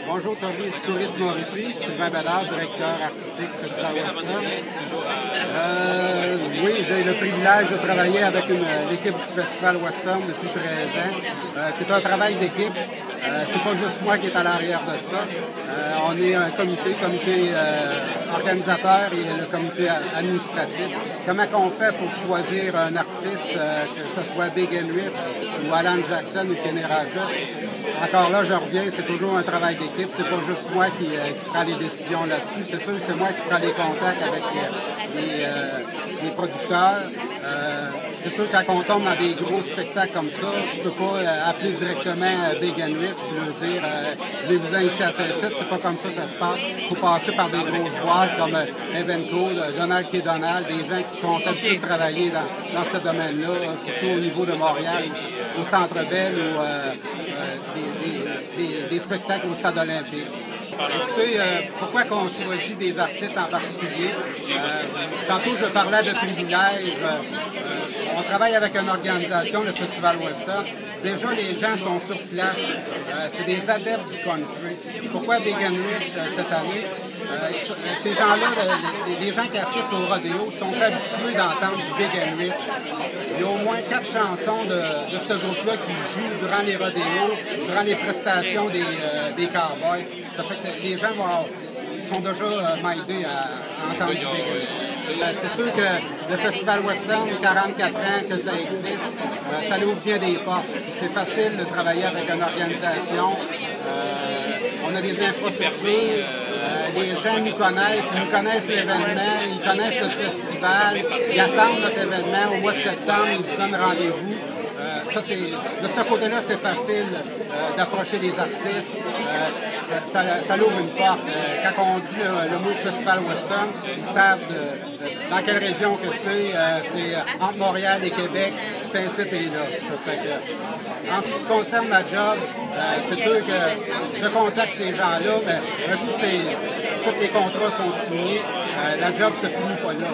Bonjour Tourisme Mauricie, Sylvain Bédard, directeur artistique Festival Western. Oui, j'ai le privilège de travailler avec l'équipe du Festival Western depuis 13 ans. C'est un travail d'équipe. C'est pas juste moi qui est à l'arrière de ça. On est un comité organisateur et le comité administratif. Comment on fait pour choisir un artiste, que ce soit Big and Rich ou Alan Jackson ou Kenny Rogers? Encore là, je reviens, c'est toujours un travail d'équipe. C'est pas juste moi qui prend les décisions là-dessus. C'est sûr que c'est moi qui prends les contacts avec les producteurs. C'est sûr que quand on tombe dans des gros spectacles comme ça, je peux pas appeler directement Big and Rich et leur dire venez-vous-en ici à Saint-Tite. C'est pas comme ça ça se passe. Il faut passer par des grosses boîtes comme Evenco, Donald K. Donald, des gens qui sont habitués de travailler dans ce domaine-là, surtout au niveau de Montréal, au Centre Bell ou des spectacles au Stade olympique. Écoutez, pourquoi qu'on choisit des artistes en particulier? Tantôt, je parlais de privilèges. On travaille avec une organisation, le Festival Western. Déjà, les gens sont sur place. C'est des adeptes du country. Pourquoi Big and Rich cette année? Ces gens-là, les gens qui assistent au rodéo, sont habitués d'entendre du Big and Rich. Il y a au moins 4 chansons de ce groupe-là qui jouent durant les rodéos, durant les prestations des cowboys. Ça fait que les gens sont déjà mindés à entendre du Big and Rich. C'est sûr que le Festival Western, 44 ans que ça existe, ça ouvre bien des portes. C'est facile de travailler avec une organisation. On a des infrastructures. Les gens nous connaissent l'événement, ils connaissent notre festival, ils attendent notre événement. Au mois de septembre, ils se donnent rendez-vous. De ce côté-là, c'est facile d'approcher les artistes. Ça ouvre une porte. Quand on dit le mot Festival Western, ils savent dans quelle région que c'est. C'est entre Montréal et Québec. Saint-Tite est là. En ce qui concerne ma job, c'est sûr que je contacte ces gens-là, mais un coup, tous les contrats sont signés. La job se finit pas là.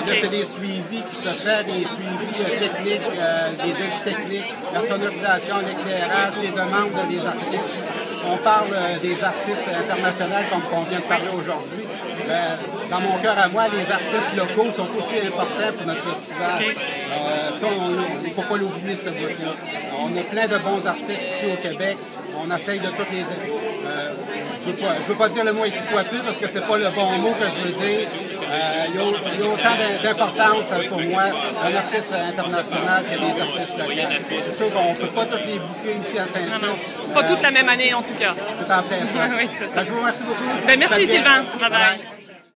Là, c'est des suivis qui se font, des suivis techniques, des devis techniques, la sonorisation, l'éclairage, les demandes des artistes. On parle des artistes internationaux comme on vient de parler aujourd'hui. Dans mon cœur à moi, les artistes locaux sont aussi importants pour notre festival. Ça, il ne faut pas l'oublier, ce groupe-là. On a plein de bons artistes ici au Québec. On essaye de toutes les... je ne veux pas dire le mot exploiter parce que c'est pas le bon mot que je veux dire. Il y a autant d'importance pour moi un artiste international que des artistes locaux. C'est sûr qu'on ne peut pas tous les bouquer ici à Saint-Tite. Pas toute la même année en tout cas. C'est en plein ça. Oui, c'est ça. Je vous remercie beaucoup. Merci Sylvain. Bye bye.